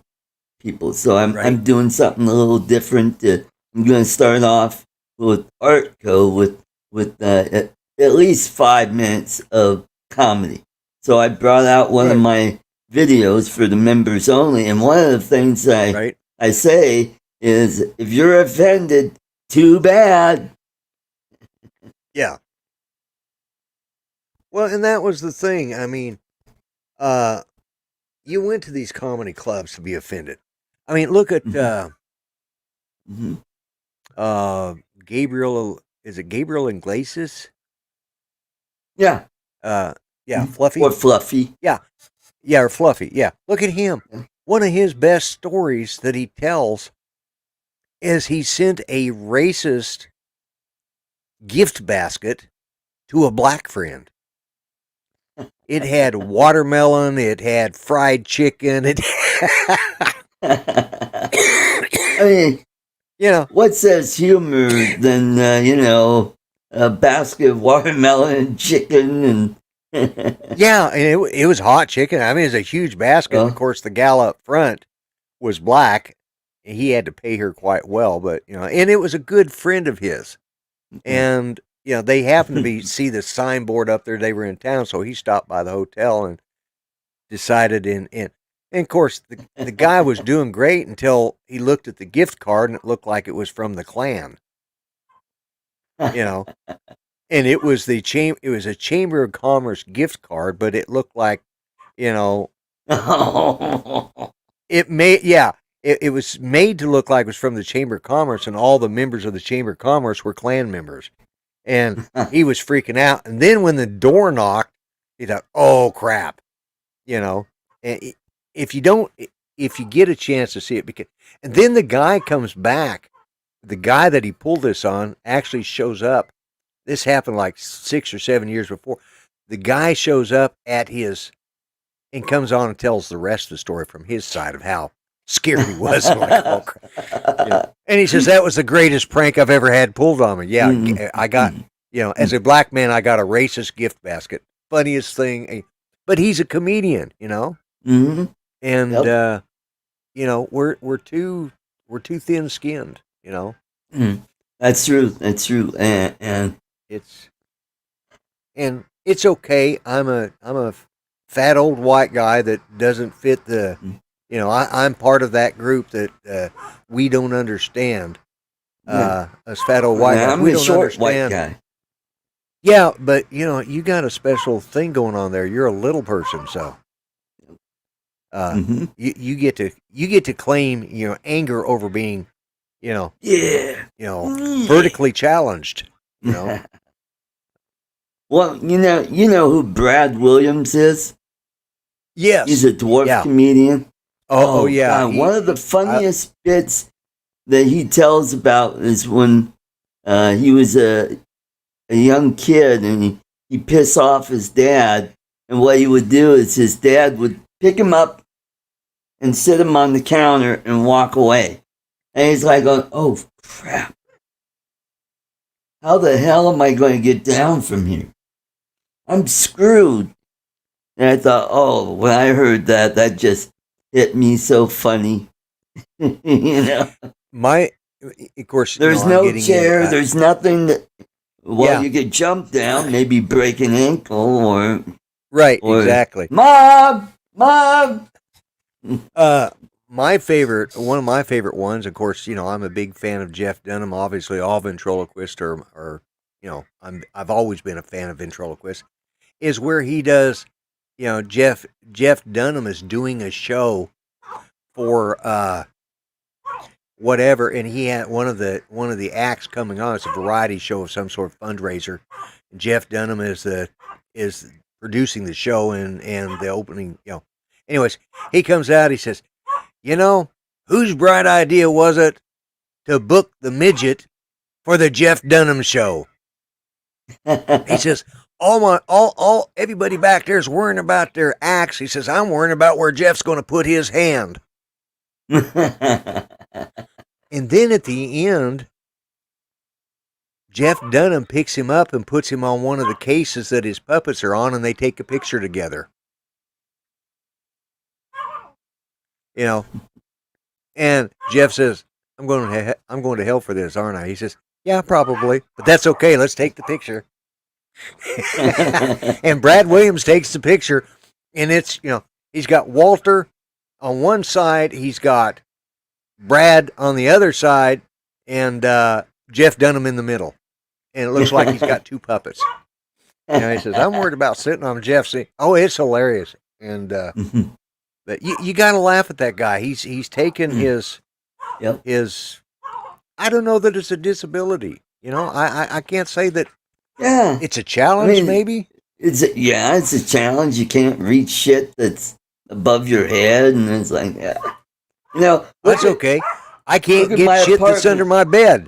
people. So I'm doing something a little different. I'm going to start off with Artco with at least 5 minutes of comedy. So I brought out one of my videos for the members only, and one of the things I say is, if you're offended, too bad.
Yeah. Well, and that was the thing. You went to these comedy clubs to be offended. Look at Gabriel. Is it Gabriel Iglesias?
Yeah.
Fluffy.
Or Fluffy.
Yeah, or Fluffy. Yeah. Look at him. One of his best stories that he tells is he sent a racist gift basket to a black friend. It had watermelon. It had fried chicken.
What says humor than a basket of watermelon and chicken and
yeah, and it was hot chicken. It was a huge basket. And of course, the gal up front was black. And he had to pay her quite well, but and it was a good friend of his. And they happened to see the signboard up there. They were in town, so he stopped by the hotel and decided and of course the guy was doing great until he looked at the gift card and it looked like it was from the Klan. And it was it was a Chamber of Commerce gift card, but it looked like it was made to look like it was from the Chamber of Commerce, and all the members of the Chamber of Commerce were Klan members. And he was freaking out. And then when the door knocked, he thought, oh, crap. And if you get a chance to see it, and then the guy comes back the guy that he pulled this on actually shows up. This happened like 6 or 7 years before. The guy shows up at his and comes on and tells the rest of the story from his side of how scared he was. Like, oh, and he says, that was the greatest prank I've ever had pulled on me. Yeah, I got, as a black man, I got a racist gift basket. Funniest thing. But he's a comedian,
Mm-hmm.
and, we're too thin-skinned,
That's true. That's true. And
it's okay. I'm a fat old white guy that doesn't fit the, I'm part of that group that we don't understand. Us fat old white guys,
I'm
we
a
don't
short
understand.
white guy.
Yeah, but you got a special thing going on there. You're a little person, so you get to claim anger over being vertically challenged.
Well, you know who Brad Williams is?
Yes,
He's a dwarf comedian.
Oh yeah.
God, one of the funniest bits that he tells about is when he was a young kid and he pissed off his dad, and what he would do is his dad would pick him up and sit him on the counter and walk away. And he's like, oh crap. How the hell am I going to get down from here? I'm screwed. And I thought, when I heard that, that just hit me so funny.
Of course,
there's no chair, there's nothing that, you could jump down, maybe break an ankle or.
Right, exactly.
Mom!
One of my favorite ones, of course, I'm a big fan of Jeff Dunham. Obviously, all ventriloquists are I've always been a fan of ventriloquists. Is where he does, Jeff Dunham is doing a show for whatever, and he had one of the acts coming on. It's a variety show of some sort of fundraiser. Jeff Dunham is producing the show and the opening. Anyways, he comes out. He says, whose bright idea was it to book the midget for the Jeff Dunham show? He says, everybody back there is worrying about their axe. He says, I'm worrying about where Jeff's going to put his hand. And then at the end, Jeff Dunham picks him up and puts him on one of the cases that his puppets are on, and they take a picture together. And Jeff says, I'm going to hell for this, aren't I? He says, yeah, probably, but that's okay. Let's take the picture. And Brad Williams takes the picture, and it's, he's got Walter on one side, he's got Brad on the other side, and Jeff Dunham in the middle. And it looks like he's got two puppets. He says, I'm worried about sitting on Jeff's seat. Oh, it's hilarious. And but you got to laugh at that guy. He's taken his I don't know that it's a disability. I can't say that.
Yeah,
it's a challenge. Maybe
it's a challenge. You can't reach shit that's above your head, and it's like,
that's okay. I can't get shit that's under my bed.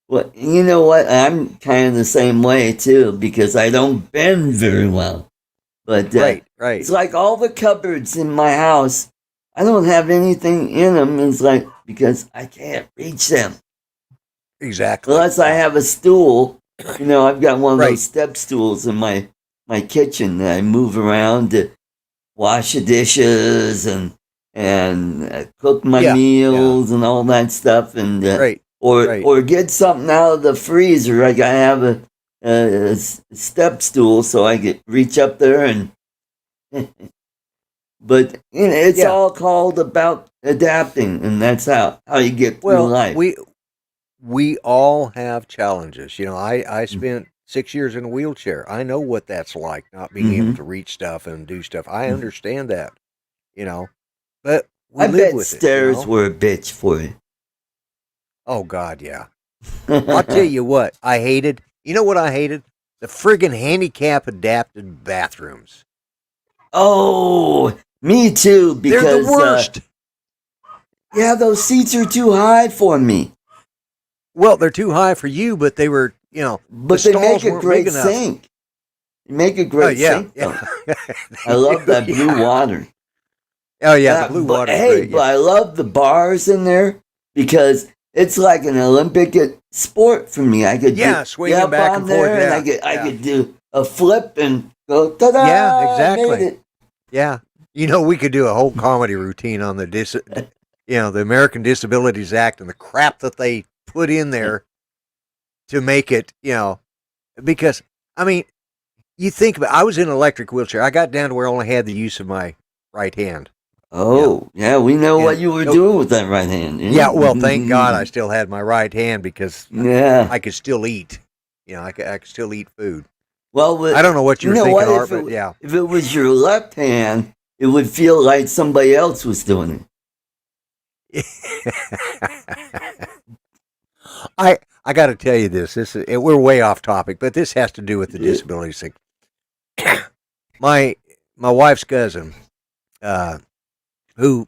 Well, you know what? I'm kind of the same way too, because I don't bend very well. But
right.
It's like all the cupboards in my house, I don't have anything in them. It's like, because I can't reach them.
Exactly.
Unless I have a stool. I've got one of those step stools in my kitchen that I move around to wash the dishes and cook my meals and all that stuff. And or get something out of the freezer. I gotta have a step stool so I can reach up there and. But it's all called about adapting, and that's how you get through life.
We all have challenges. I spent 6 years in a wheelchair. I know what that's like, not being able to reach stuff and do stuff. I understand that, but we live with
stairs were a bitch for you.
Oh God, yeah. I'll tell you what I hated. You know what I hated? The friggin' handicap adapted bathrooms.
Oh, me too. Because
they're the worst.
Yeah, those seats are too high for me.
Well, they're too high for you, but they were,
But
the
they make
stalls
a
weren't
great
big enough.
sink. They make a
Oh
great
yeah,
sink, though.
yeah.
I love that blue
Yeah.
water.
Oh yeah, the blue water's
Hey,
great.
but I love the bars in there because it's like an Olympic sport for me. I could
swinging
get up
back
on
and forth.
there and I could do a flip and go ta-da!
Yeah,
I
exactly.
made it.
Yeah, we could do a whole comedy routine on the the American Disabilities Act and the crap that they put in there to make it, because I mean, you think about. I was in an electric wheelchair. I got down to where I only had the use of my right hand.
Oh, yeah, we know what
And-
you were doing with that right hand.
Yeah, well, thank God I still had my right hand because
Yeah.
I could still eat. I could still eat food.
Well,
I don't know what you were thinking, Art, but yeah.
If it was your left hand, it would feel like somebody else was doing it.
I got to tell you this. We're way off topic, but this has to do with the disability thing. My wife's cousin, who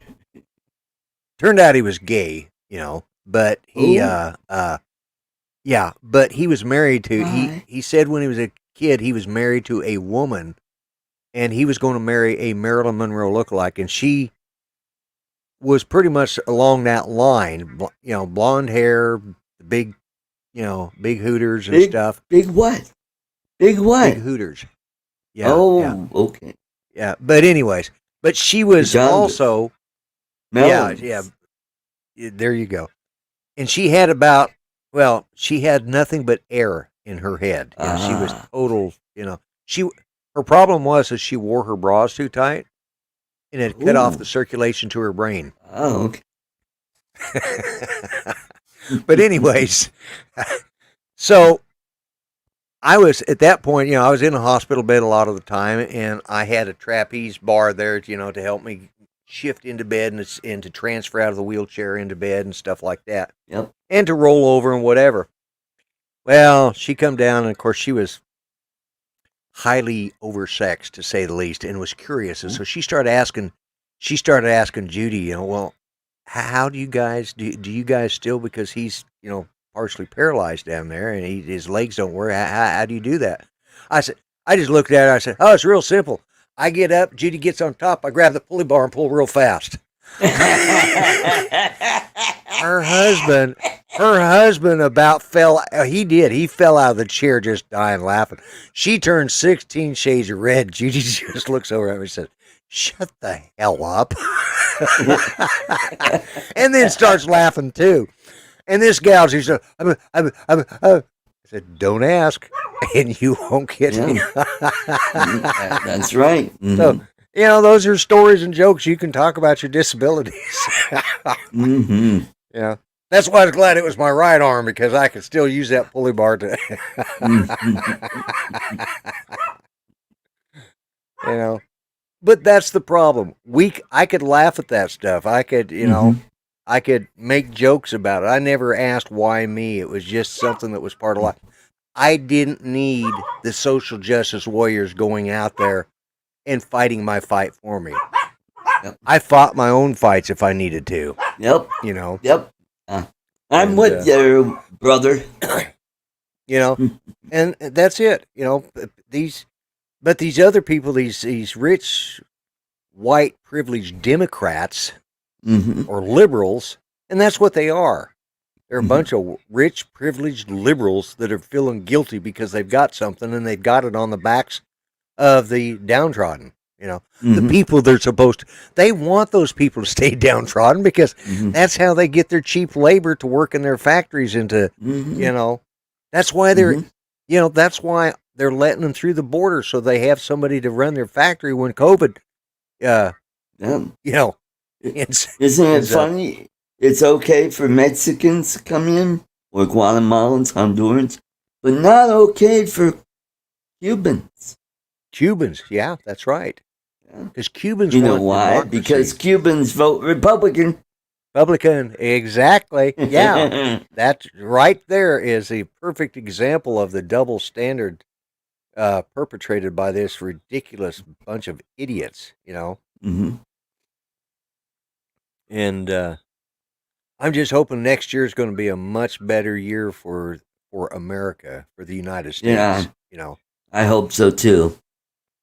turned out he was gay, but he but he was married to he said when he was a kid he was married to a woman, and he was going to marry a Marilyn Monroe lookalike, and she was pretty much along that line, blonde hair, big big hooters and stuff.
Big what? Big what?
Big hooters. Yeah.
Oh, okay.
Yeah, but anyways, but she was also
Melons.
yeah. There you go. And she had she had nothing but air in her head. She was total, her problem was that she wore her bras too tight, and it cut off the circulation to her brain.
Oh, okay.
But anyways, so I was at that point, I was in a hospital bed a lot of the time, and I had a trapeze bar there, to help me shift into bed and to transfer out of the wheelchair into bed and stuff like that.
Yep.
And to roll over and whatever. Well, she come down, and of course she was highly oversexed, to say the least, and was curious. And so she started asking Judy, well, how do you guys do you guys still, because he's partially paralyzed down there and his legs don't work, how do you do that? I just looked at her, I said, oh, it's real simple. I get up, Judy gets on top, I grab the pulley bar and pull real fast. her husband about fell, he fell out of the chair just dying laughing. She turned 16 shades of red. Judy just looks over at me and says, shut the hell up. And then starts laughing too. And this gal, she said, I said, don't ask, and you won't get it.
That's right. Mm-hmm.
So, those are stories and jokes you can talk about your disabilities.
Mm-hmm.
Yeah. That's why I was glad it was my right arm, because I could still use that pulley bar to, But that's the problem. I could laugh at that stuff. I could, I could make jokes about it. I never asked why me. It was just something that was part of life. I didn't need the social justice warriors going out there and fighting my fight for me.
Yep.
I fought my own fights if I needed to.
Yep. Yep. I'm with you, brother.
And that's it. These other people, these rich, white, privileged Democrats or liberals, and that's what they are. They're a bunch of rich, privileged liberals that are feeling guilty because they've got something, and they've got it on the backs of the downtrodden. The people they're supposed to, they want those people to stay downtrodden because that's how they get their cheap labor to work in their factories into, that's why they're, that's why they're letting them through the border, so they have somebody to run their factory when COVID,
Isn't
it
funny? It's okay for Mexicans to come in, or Guatemalans, Hondurans, but not okay for Cubans.
Cubans, yeah, that's right. Because Cubans,
you know
want
why?
democracy.
Because Cubans vote Republican.
Republican, exactly. Yeah, that right there is a perfect example of the double standard perpetrated by this ridiculous bunch of idiots. And I'm just hoping next year is going to be a much better year for America, for the United States.
Yeah.
You know,
I hope so too.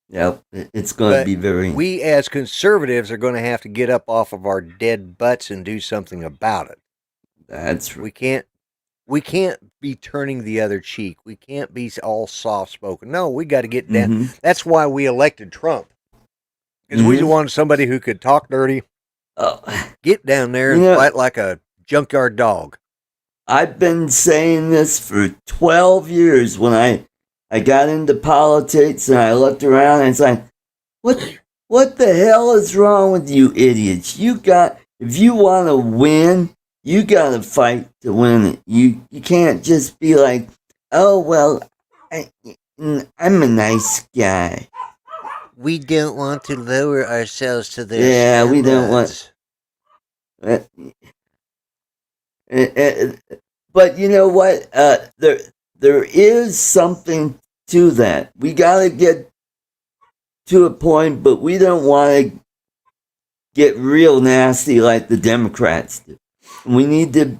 Yep, it's going to
but
be very.
we as conservatives are going to have to get up off of our dead butts and do something about it.
That's right.
We can't be turning the other cheek. We can't be all soft spoken. No, we got to get down.
Mm-hmm.
That's why we elected Trump, because we wanted somebody who could talk dirty, get down there and fight like a junkyard dog.
I've been saying this for 12 years. When I got into politics and I looked around and it's like, what the hell is wrong with you idiots? If you want to win, you got to fight to win it. You can't just be like, oh, well, I'm a nice guy.
We don't want to lower ourselves to their
standards. We don't want. But you know what? There is something to that. We got to get to a point, but we don't want to get real nasty like the Democrats do. We need to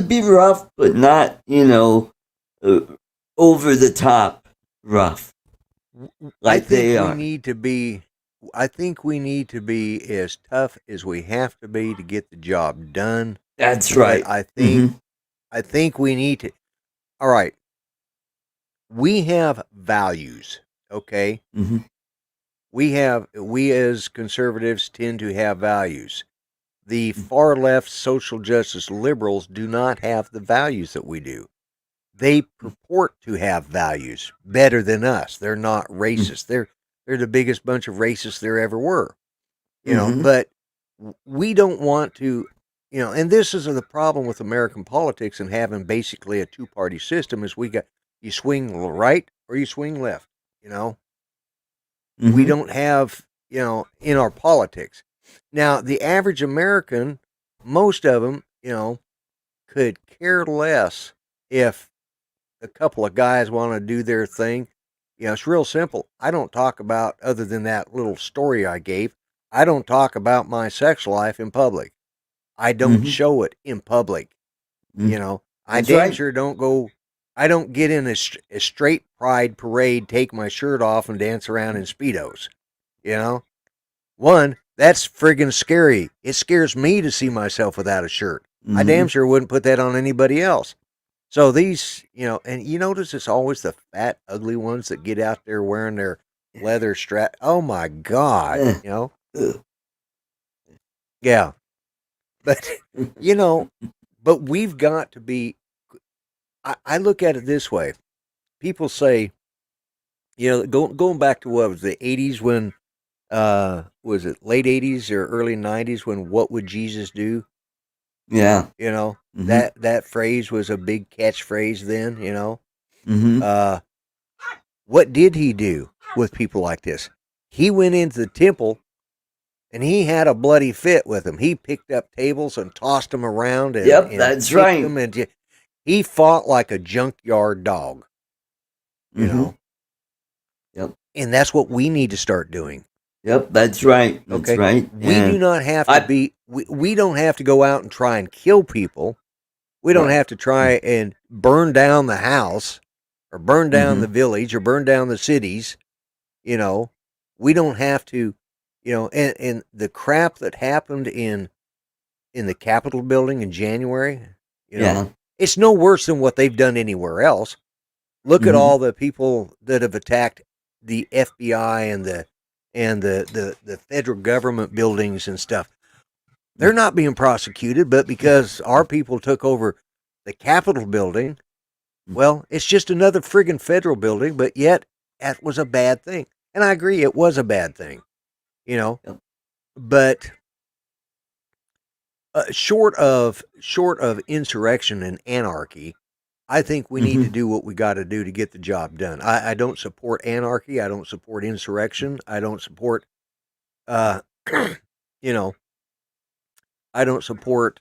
be rough, but not, over the top rough. Like they are.
I think we need to be as tough as we have to be to get the job done.
That's right.
But I think we need to. All right. We have values, okay?
Mm-hmm.
We as conservatives tend to have values. The far left social justice liberals do not have the values that we do. They purport to have values better than us. They're not racist. They're the biggest bunch of racists there ever were. But we don't want to, and this is the problem with American politics and having basically a two-party system is you swing right or you swing left, We don't have, in our politics. Now, the average American, most of them, could care less if a couple of guys want to do their thing. It's real simple. I don't talk about, other than that little story I gave, I don't talk about my sex life in public. I don't show it in public. I damn sure don't go, I don't get in a straight pride parade, take my shirt off and dance around in Speedos. One, that's friggin' scary. It scares me to see myself without a shirt. I damn sure wouldn't put that on anybody else. So these, and you notice it's always the fat, ugly ones that get out there wearing their leather strap. Oh my God, Yeah. But, but we've got to be, I look at it this way. People say, going back to what was the 80s when, was it late 80s or early 90s when What Would Jesus Do?
Yeah.
That phrase was a big catchphrase then, What did he do with people like this? He went into the temple and he had a bloody fit with them. He picked up tables and tossed them around. And
that's right.
Them and he fought like a junkyard dog, Yep. And that's what we need to start doing.
Yep, that's right. That's right.
We do not have to we don't have to go out and try and kill people. We don't have to try and burn down the house or burn down the village or burn down the cities. We don't have to, and the crap that happened in the Capitol building in January, it's no worse than what they've done anywhere else. Look at all the people that have attacked the FBI and the federal government buildings and stuff. They're not being prosecuted, but because our people took over the Capitol building, well, it's just another friggin' federal building, but yet that was a bad thing. And I agree, it was a bad thing, but short of insurrection and anarchy, I think we need to do what we got to do to get the job done. I don't support anarchy. I don't support insurrection. I don't support, I don't support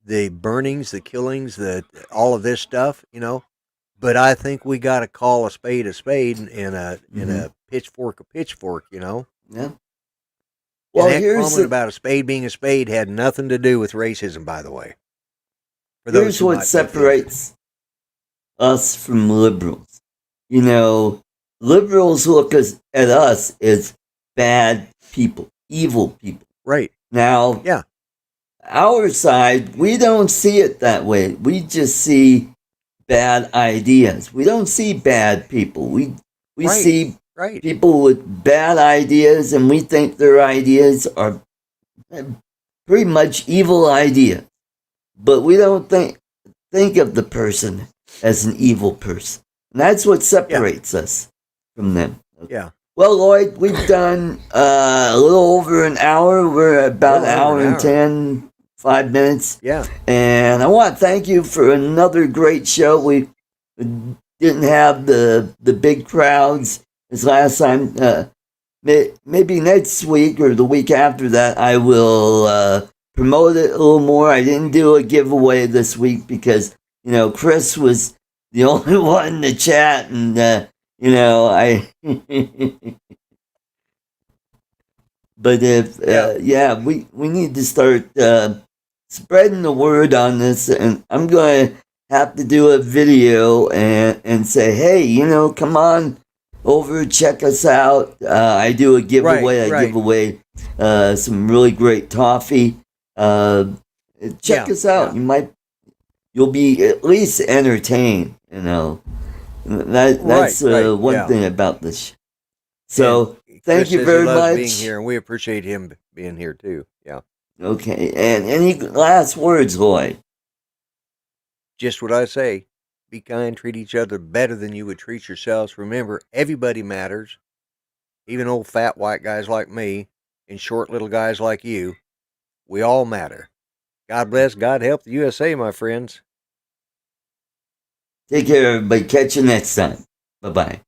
the burnings, the killings, all of this stuff, But I think we got to call a spade and a pitchfork a pitchfork,
Yeah. Well,
and that
here's
comment
the,
about a spade being a spade had nothing to do with racism, by the way. For those
here's
who
what
might be offended.
separates us from liberals. You know, liberals look at us as bad people, evil people.
Right.
Now,
Yeah.
our side, we don't see it that way. We just see bad ideas. We don't see bad people. We
Right.
see
Right.
people with bad ideas, and we think their ideas are pretty much evil ideas. But we don't think of the person as an evil person. And that's what separates us from them.
Yeah.
Well, Lloyd, we've done a little over an hour. We're about an hour and 10, 5 minutes.
Yeah.
And I want to thank you for another great show. We didn't have the big crowds as last time. Maybe next week or the week after that, I will promote it a little more. I didn't do a giveaway this week because, you know, Chris was the only one in the chat, and, you know, I... But if, we need to start spreading the word on this, and I'm going to have to do a video and say, hey, you know, come on over, check us out. I do a giveaway. I give away some really great toffee. Check us out. You'll be at least entertained, you know. That's one thing about this. So thank you very much.
Being here, and we appreciate him being here too. Yeah.
Okay. And any last words, Lloyd?
Just what I say. Be kind, treat each other better than you would treat yourselves. Remember, everybody matters. Even old fat white guys like me and short little guys like you. We all matter. God bless, God help the USA, my friends.
Take care, everybody. Catch you next time. Bye-bye.